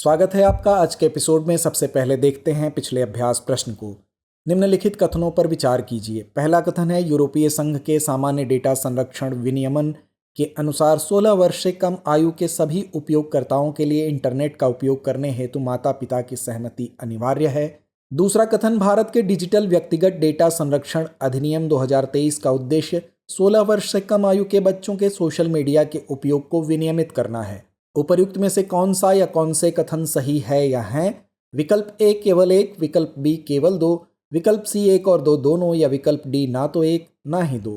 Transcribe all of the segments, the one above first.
स्वागत है आपका। आज के एपिसोड में सबसे पहले देखते हैं पिछले अभ्यास प्रश्न को। निम्नलिखित कथनों पर विचार कीजिए। पहला कथन है, यूरोपीय संघ के सामान्य डेटा संरक्षण विनियमन के अनुसार 16 वर्ष से कम आयु के सभी उपयोगकर्ताओं के लिए इंटरनेट का उपयोग करने हेतु माता पिता की सहमति अनिवार्य है। दूसरा कथन, भारत के डिजिटल व्यक्तिगत डेटा संरक्षण अधिनियम 2023 का उद्देश्य 16 वर्ष से कम आयु के बच्चों के सोशल मीडिया के उपयोग को विनियमित करना है। उपर्युक्त में से कौन सा या कौन से कथन सही है या हैं? विकल्प ए केवल एक, विकल्प बी केवल दो, विकल्प सी एक और दो दोनों, या विकल्प डी ना तो एक ना ही दो।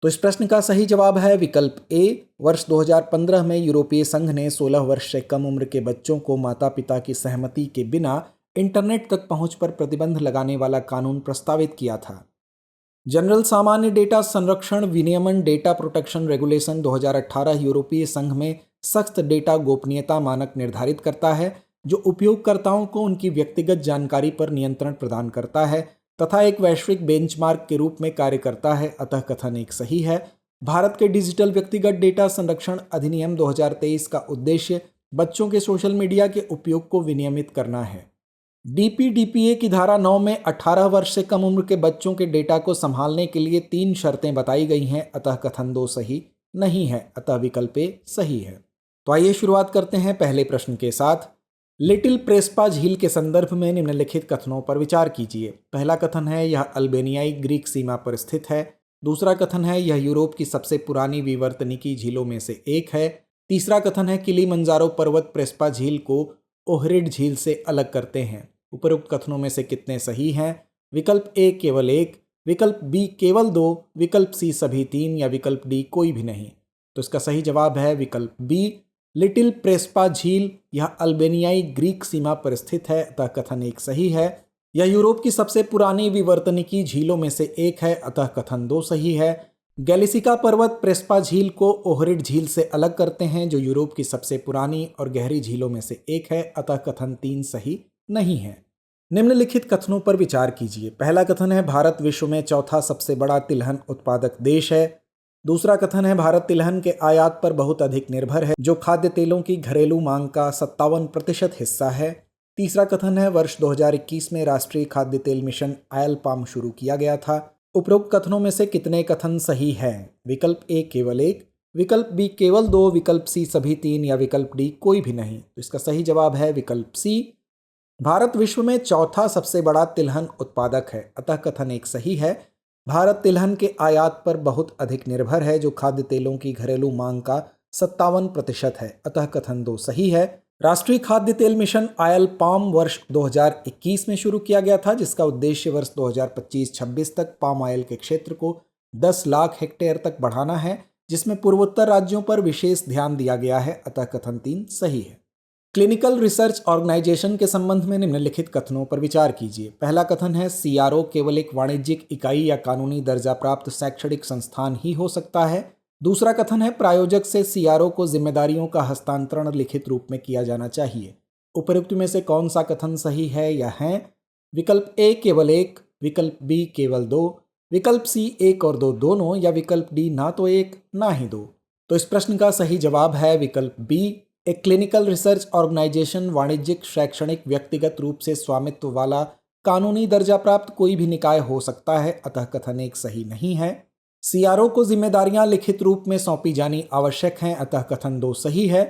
तो इस प्रश्न का सही जवाब है विकल्प ए। वर्ष 2015 में यूरोपीय संघ ने 16 वर्ष से कम उम्र के बच्चों को माता पिता की सहमति के बिना इंटरनेट तक पहुंच पर प्रतिबंध लगाने वाला कानून प्रस्तावित किया था। जनरल सामान्य डेटा संरक्षण विनियमन डेटा प्रोटेक्शन रेगुलेशन 2018 यूरोपीय संघ में सख्त डेटा गोपनीयता मानक निर्धारित करता है, जो उपयोगकर्ताओं को उनकी व्यक्तिगत जानकारी पर नियंत्रण प्रदान करता है तथा एक वैश्विक बेंचमार्क के रूप में कार्य करता है। अतः कथन एक सही है। भारत के डिजिटल व्यक्तिगत डेटा संरक्षण अधिनियम 2023 का उद्देश्य बच्चों के सोशल मीडिया के उपयोग को विनियमित करना है। डीपीडीपीए की धारा 9 में 18 वर्ष से कम उम्र के बच्चों के डेटा को संभालने के लिए 3 शर्तें बताई गई हैं। अतः कथन 2 सही नहीं है। अतः विकल्प ए सही है। तो आइए शुरुआत करते हैं पहले प्रश्न के साथ। लिटिल प्रेस्पा झील के संदर्भ में निम्नलिखित कथनों पर विचार कीजिए। पहला कथन है, यह अल्बेनियाई ग्रीक सीमा पर स्थित है। दूसरा कथन है, यह यूरोप की सबसे पुरानी विवर्तनिकी झीलों में से एक है। तीसरा कथन है, किलिमंजारो पर्वत प्रेस्पा झील को ओहरिड झील से अलग करते हैं। उपरोक्त कथनों में से कितने सही हैं? विकल्प ए केवल एक, विकल्प बी केवल दो, विकल्प सी सभी तीन, या विकल्प डी कोई भी नहीं। तो इसका सही जवाब है विकल्प बी, लिटिल प्रेस्पा झील। यह अल्बेनियाई ग्रीक सीमा पर स्थित है। अतः कथन एक सही है। यह यूरोप की सबसे पुरानी विवर्तनिकी झीलों में से एक है। अतः कथन 2 सही है। गैलिसिका पर्वत प्रेस्पा झील को ओहरिड झील से अलग करते हैं, जो यूरोप की सबसे पुरानी और गहरी झीलों में से एक है। अतः कथन 3 सही नहीं है। निम्नलिखित कथनों पर विचार कीजिए। पहला कथन है, भारत विश्व में चौथा सबसे बड़ा तिलहन उत्पादक देश है। दूसरा कथन है, भारत तिलहन के आयात पर बहुत अधिक निर्भर है, जो खाद्य तेलों की घरेलू मांग का 57% हिस्सा है। तीसरा कथन है, वर्ष 2021 में राष्ट्रीय खाद्य तेल मिशन आयल पाम शुरू किया गया था। उपरोक्त कथनों में से कितने कथन सही हैं? विकल्प ए केवल एक, विकल्प बी केवल दो, विकल्प सी सभी तीन, या विकल्प डी कोई भी नहीं। तो इसका सही जवाब है विकल्प सी, भारत विश्व में चौथा सबसे बड़ा तिलहन उत्पादक है। अतः कथन एक सही है। भारत तिलहन के आयात पर बहुत अधिक निर्भर है, जो खाद्य तेलों की घरेलू मांग का 57% है। अतः कथन 2 सही है। राष्ट्रीय खाद्य तेल मिशन आयल पाम वर्ष 2021 में शुरू किया गया था, जिसका उद्देश्य वर्ष 2025-26 तक पाम ऑयल के क्षेत्र को 10 लाख हेक्टेयर तक बढ़ाना है, जिसमें पूर्वोत्तर राज्यों पर विशेष ध्यान दिया गया है। अतः कथन 3 सही है। क्लिनिकल रिसर्च ऑर्गेनाइजेशन के संबंध में निम्नलिखित कथनों पर विचार कीजिए। पहला कथन है, सीआरओ केवल एक वाणिज्यिक इकाई या कानूनी दर्जा प्राप्त शैक्षणिक संस्थान ही हो सकता है। दूसरा कथन है, प्रायोजक से सीआरओ को जिम्मेदारियों का हस्तांतरण लिखित रूप में किया जाना चाहिए। उपरोक्त में से कौन सा कथन सही है या है? विकल्प ए केवल एक, विकल्प बी केवल दो, विकल्प सी एक और दो दोनों, या विकल्प डी ना तो एक ना ही दो। तो इस प्रश्न का सही जवाब है विकल्प बी, एक क्लिनिकल रिसर्च ऑर्गेनाइजेशन वाणिज्यिक शैक्षणिक व्यक्तिगत रूप से स्वामित्व वाला कानूनी दर्जा प्राप्त कोई भी निकाय हो सकता है। अतः कथन एक सही नहीं है। सीआरओ को जिम्मेदारियां लिखित रूप में सौंपी जानी आवश्यक हैं। अतः कथन 2 सही है।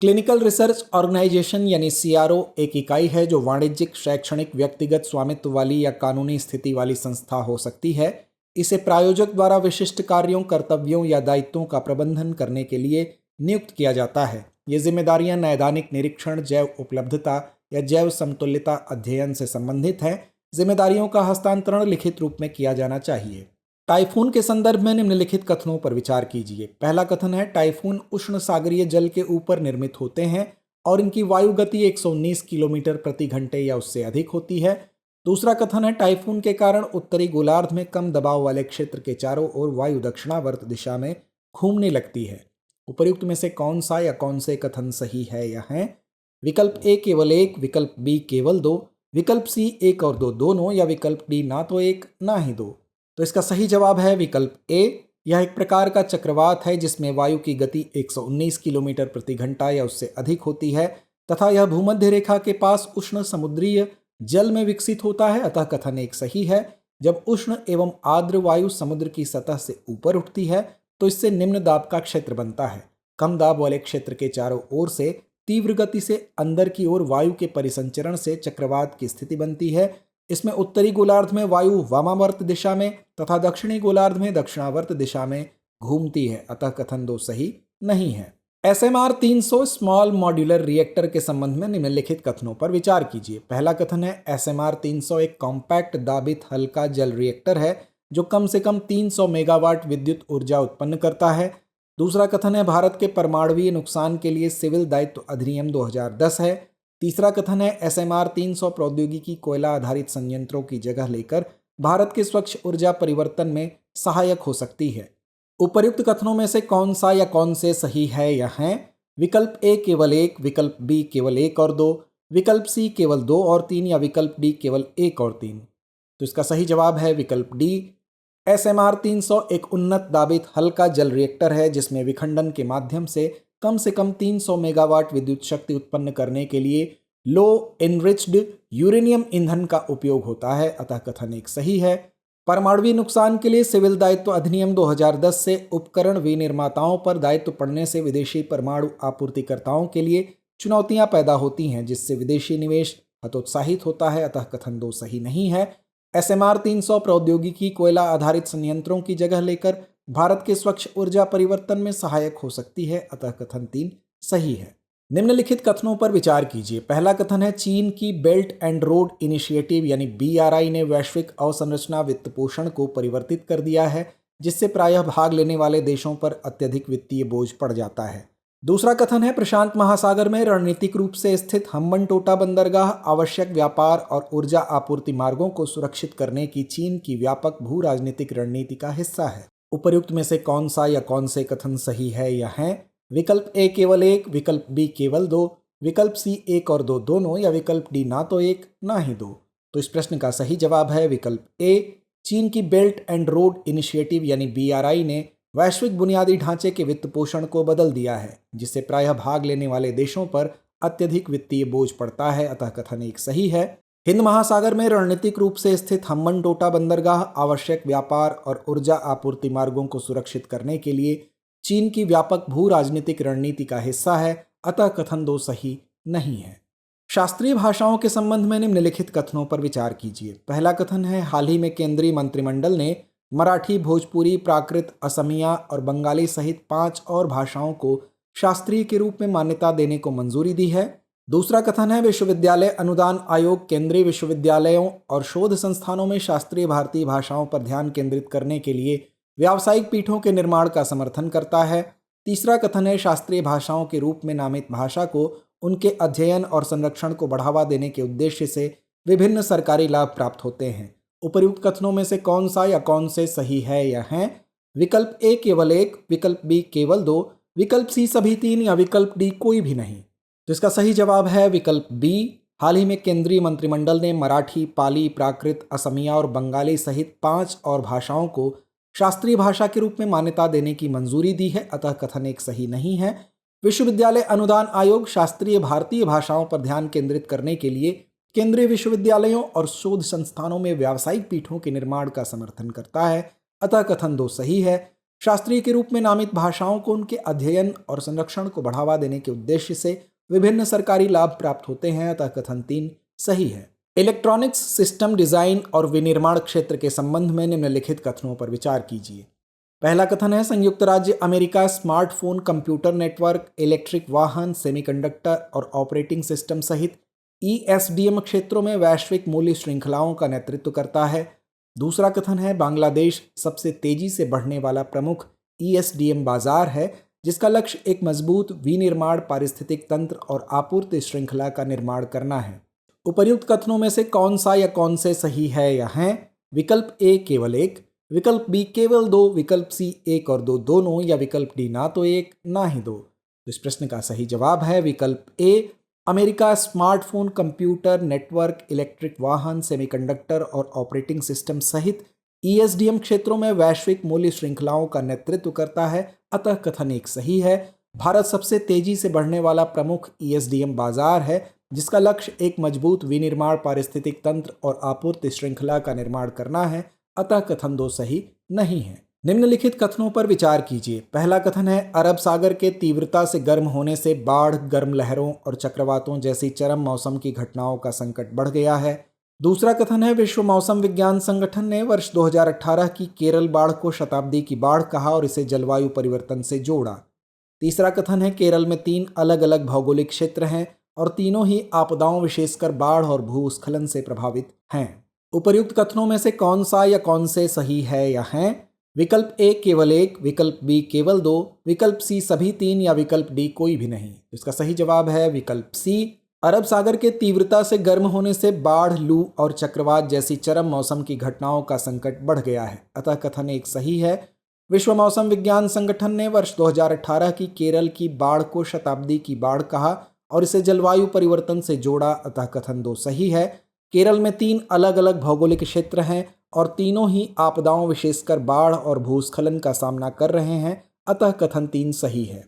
क्लिनिकल रिसर्च ऑर्गेनाइजेशन यानी सीआरओ एक इकाई है जो वाणिज्यिक शैक्षणिक व्यक्तिगत स्वामित्व वाली या कानूनी स्थिति वाली संस्था हो सकती है। इसे प्रायोजक द्वारा विशिष्ट कार्यों, कर्तव्यों या दायित्वों का प्रबंधन करने के लिए नियुक्त किया जाता है। ये जिम्मेदारियां नैदानिक निरीक्षण, जैव उपलब्धता या जैव समतुल्यता अध्ययन से संबंधित हैं। जिम्मेदारियों का हस्तांतरण लिखित रूप में किया जाना चाहिए। टाइफून के संदर्भ में निम्नलिखित कथनों पर विचार कीजिए। पहला कथन है, टाइफून उष्ण सागरीय जल के ऊपर निर्मित होते हैं और इनकी वायु गति 119 किलोमीटर प्रति घंटे या उससे अधिक होती है। दूसरा कथन है, टाइफून के कारण उत्तरी गोलार्ध में कम दबाव वाले क्षेत्र के चारों ओर वायु दक्षिणावर्त दिशा में घूमने लगती है। उपर्युक्त में से कौन सा या कौन से कथन सही है या हैं? विकल्प ए केवल एक, विकल्प बी केवल दो, विकल्प सी एक और दो दोनों, या विकल्प डी ना तो एक ना ही दो। तो इसका सही जवाब है विकल्प ए। यह एक प्रकार का चक्रवात है जिसमें वायु की गति 119 किलोमीटर प्रति घंटा या उससे अधिक होती है तथा यह भूमध्य रेखा के पास उष्ण समुद्रीय जल में विकसित होता है, अतः कथन एक सही है। जब उष्ण एवं आर्द्र वायु समुद्र की सतह से ऊपर उठती है तो इससे निम्न दाब का क्षेत्र बनता है। कम दाब वाले क्षेत्र के चारों ओर से तीव्र गति से अंदर की ओर वायु के परिसंचरण से चक्रवात की स्थिति बनती है। इसमें उत्तरी गोलार्ध में वायु वामावर्त दिशा में तथा दक्षिणी गोलार्ध में दक्षिणावर्त दिशा में घूमती है, अतः कथन 2 सही नहीं है। SMR 300 स्मॉल मॉड्यूलर रिएक्टर के संबंध में निम्नलिखित कथनों पर विचार कीजिए। पहला कथन है SMR 300 एक कॉम्पैक्ट दाबित हल्का जल रिएक्टर है जो कम से कम 300 मेगावाट विद्युत ऊर्जा उत्पन्न करता है। दूसरा कथन है भारत के परमाणुवीय नुकसान के लिए सिविल दायित्व अधिनियम 2010 है। तीसरा कथन है SMR 300 प्रौद्योगिकी कोयला आधारित संयंत्रों की जगह लेकर भारत के स्वच्छ ऊर्जा परिवर्तन में सहायक हो सकती है। उपर्युक्त कथनों में से कौन सा या कौन से सही है या हैं? विकल्प ए केवल 1, विकल्प बी केवल 1 और 2, विकल्प सी केवल 2 और 3 या विकल्प डी केवल 1 और 3। तो इसका सही जवाब है विकल्प डी। SMR 300 एक उन्नत दाबित हल्का जल रिएक्टर है जिसमें विखंडन के माध्यम से कम 300 मेगावाट विद्युत शक्ति उत्पन्न करने के लिए लो एनरिच्ड यूरेनियम ईंधन का उपयोग होता है, अतः कथन एक सही है। परमाणुवीय नुकसान के लिए सिविल दायित्व अधिनियम 2010 से उपकरण विनिर्माताओं पर दायित्व पड़ने से विदेशी परमाणु आपूर्तिकर्ताओं के लिए चुनौतियां पैदा होती हैं जिससे विदेशी निवेश हतोत्साहित होता है, अतः कथन 2 सही नहीं है। SMR 300 प्रौद्योगिकी कोयला आधारित संयंत्रों की जगह लेकर भारत के स्वच्छ ऊर्जा परिवर्तन में सहायक हो सकती है, अतः कथन 3 सही है। निम्नलिखित कथनों पर विचार कीजिए। पहला कथन है चीन की बेल्ट एंड रोड इनिशिएटिव यानी BRI ने वैश्विक अवसंरचना वित्त पोषण को परिवर्तित कर दिया है जिससे प्रायः भाग लेने वाले देशों पर अत्यधिक वित्तीय बोझ पड़ जाता है। दूसरा कथन है प्रशांत महासागर में रणनीतिक रूप से स्थित हम्बनटोटा बंदरगाह आवश्यक व्यापार और ऊर्जा आपूर्ति मार्गों को सुरक्षित करने की चीन की व्यापक भू राजनीतिक रणनीति का हिस्सा है। उपर्युक्त में से कौन सा या कौन से कथन सही है या हैं? विकल्प ए केवल 1, विकल्प बी केवल 2, विकल्प सी 1 और 2 दोनों या विकल्प डी ना तो 1 ना ही 2। तो इस प्रश्न का सही जवाब है विकल्प ए। चीन की बेल्ट एंड रोड इनिशिएटिव यानी BRI ने वैश्विक बुनियादी ढांचे के वित्त पोषण को बदल दिया है जिससे प्रायः भाग लेने वाले देशों पर अत्यधिक वित्तीय बोझ पड़ता है, अतः कथन एक सही है। हिंद महासागर में रणनीतिक रूप से स्थित हम्बनटोटा बंदरगाह आवश्यक व्यापार और ऊर्जा आपूर्ति मार्गों को सुरक्षित करने के लिए चीन की व्यापक भू राजनीतिक रणनीति का हिस्सा है, अतः कथन 2 सही नहीं है। शास्त्रीय भाषाओं के संबंध में निम्नलिखित कथनों पर विचार कीजिए। पहला कथन है हाल ही में केंद्रीय मंत्रिमंडल ने मराठी, भोजपुरी, प्राकृत, असमिया और बंगाली सहित 5 और भाषाओं को शास्त्रीय के रूप में मान्यता देने को मंजूरी दी है। दूसरा कथन है विश्वविद्यालय अनुदान आयोग केंद्रीय विश्वविद्यालयों और शोध संस्थानों में शास्त्रीय भारतीय भाषाओं पर ध्यान केंद्रित करने के लिए व्यावसायिक पीठों के निर्माण का समर्थन करता है। तीसरा कथन है शास्त्रीय भाषाओं के रूप में नामित भाषा को उनके अध्ययन और संरक्षण को बढ़ावा देने के उद्देश्य से विभिन्न सरकारी लाभ प्राप्त होते हैं। उपर्युक्त कथनों में से कौन सा या कौन से सही है या हैं? विकल्प ए केवल 1, विकल्प बी केवल 2, विकल्प सी सभी 3 या विकल्प डी कोई भी नहीं। तो इसका सही जवाब है विकल्प बी। हाल ही में केंद्रीय मंत्रिमंडल ने मराठी, पाली, प्राकृत, असमिया और बंगाली सहित 5 और भाषाओं को शास्त्रीय भाषा के रूप में मान्यता देने की मंजूरी दी है, अतः कथन एक सही नहीं है। विश्वविद्यालय अनुदान आयोग शास्त्रीय भारतीय भाषाओं पर ध्यान केंद्रित करने के लिए केंद्रीय विश्वविद्यालयों और शोध संस्थानों में व्यावसायिक पीठों के निर्माण का समर्थन करता है, अतः कथन 2 सही है। शास्त्रीय के रूप में नामित भाषाओं को उनके अध्ययन और संरक्षण को बढ़ावा देने के उद्देश्य से विभिन्न सरकारी लाभ प्राप्त होते हैं, अतः कथन 3 सही है। इलेक्ट्रॉनिक्स सिस्टम डिजाइन और विनिर्माण क्षेत्र के संबंध में निम्नलिखित कथनों पर विचार कीजिए। पहला कथन है संयुक्त राज्य America smartphone, computer network, electric वाहन, सेमीकंडक्टर और ऑपरेटिंग सिस्टम सहित ESDM क्षेत्रों में वैश्विक मूल्य श्रृंखलाओं का नेतृत्व करता है। दूसरा कथन है बांग्लादेश सबसे तेजी से बढ़ने वाला प्रमुख ESDM बाजार है जिसका लक्ष्य एक मजबूत विनिर्माण पारिस्थितिक तंत्र और आपूर्ति श्रृंखला का निर्माण करना है। उपर्युक्त कथनों में से कौन सा या कौन से सही है या हैं? विकल्प ए केवल 1, विकल्प बी केवल 2, विकल्प सी 1 और 2 दोनों या विकल्प डी ना तो 1 ना ही 2। इस प्रश्न का सही जवाब है विकल्प A. America smartphone, computer network, electric वाहन, सेमीकंडक्टर और ऑपरेटिंग सिस्टम सहित ESDM क्षेत्रों में वैश्विक मूल्य श्रृंखलाओं का नेतृत्व करता है, अतः कथन एक सही है। भारत सबसे तेजी से बढ़ने वाला प्रमुख ESDM बाजार है, जिसका लक्ष्य एक मजबूत विनिर्माण पारिस्थितिक तंत्र और आपूर्ति श्रृंखला का निर्माण करना है, अतः कथन 2 सही नहीं है। निम्नलिखित कथनों पर विचार कीजिए। पहला कथन है, अरब सागर के तीव्रता से गर्म होने से बाढ़, गर्म लहरों और चक्रवातों जैसी चरम मौसम की घटनाओं का संकट बढ़ गया है। दूसरा कथन है, विश्व मौसम विज्ञान संगठन ने वर्ष 2018 की केरल बाढ़ को शताब्दी की बाढ़ कहा और इसे जलवायु परिवर्तन से जोड़ा। तीसरा कथन है, केरल में 3 अलग अलग भौगोलिक क्षेत्र हैं और तीनों ही आपदाओं विशेषकर बाढ़ और भूस्खलन से प्रभावित हैं। उपर्युक्त कथनों में से कौन सा या कौन से सही है या हैं? विकल्प ए केवल 1, विकल्प बी केवल 2, विकल्प सी सभी 3 या विकल्प डी कोई भी नहीं। इसका सही जवाब है विकल्प सी। अरब सागर के तीव्रता से गर्म होने से बाढ़, लू और चक्रवात जैसी चरम मौसम की घटनाओं का संकट बढ़ गया है, अतः कथन 1 सही है। विश्व मौसम विज्ञान संगठन ने वर्ष 2018 की केरल की बाढ़ को शताब्दी की बाढ़ कहा और इसे जलवायु परिवर्तन से जोड़ा, अतः कथन 2 सही है। केरल में 3 अलग अलग भौगोलिक क्षेत्र हैं और तीनों ही आपदाओं विशेषकर बाढ़ और भूस्खलन का सामना कर रहे हैं, अतः कथन 3 सही है।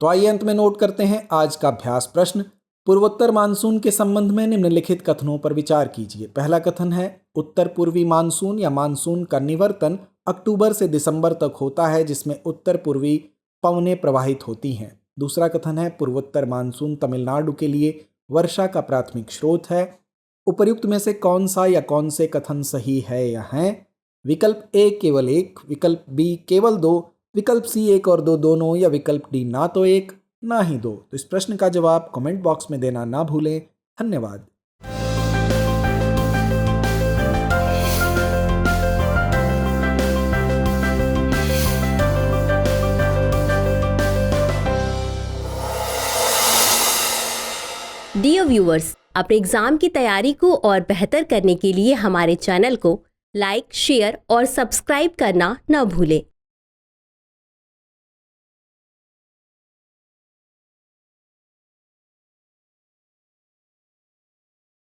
तो आइए अंत में नोट करते हैं आज का अभ्यास प्रश्न। पूर्वोत्तर मानसून के संबंध में निम्नलिखित कथनों पर विचार कीजिए। पहला कथन है, उत्तर पूर्वी मानसून या मानसून का निवर्तन अक्टूबर से दिसंबर तक होता है, जिसमें उत्तर पूर्वी पवनें प्रवाहित होती हैं। दूसरा कथन है, पूर्वोत्तर मानसून तमिलनाडु के लिए वर्षा का प्राथमिक स्रोत है। उपर्युक्त में से कौन सा या कौन से कथन सही है या हैं? विकल्प ए केवल 1, विकल्प बी केवल 2, विकल्प सी 1 और 2 दोनों या विकल्प डी ना तो 1 ना ही 2। तो इस प्रश्न का जवाब कमेंट बॉक्स में देना ना भूलें। धन्यवाद। डियर व्यूअर्स, अपने एग्जाम की तैयारी को और बेहतर करने के लिए हमारे चैनल को लाइक, शेयर और सब्सक्राइब करना न भूलें।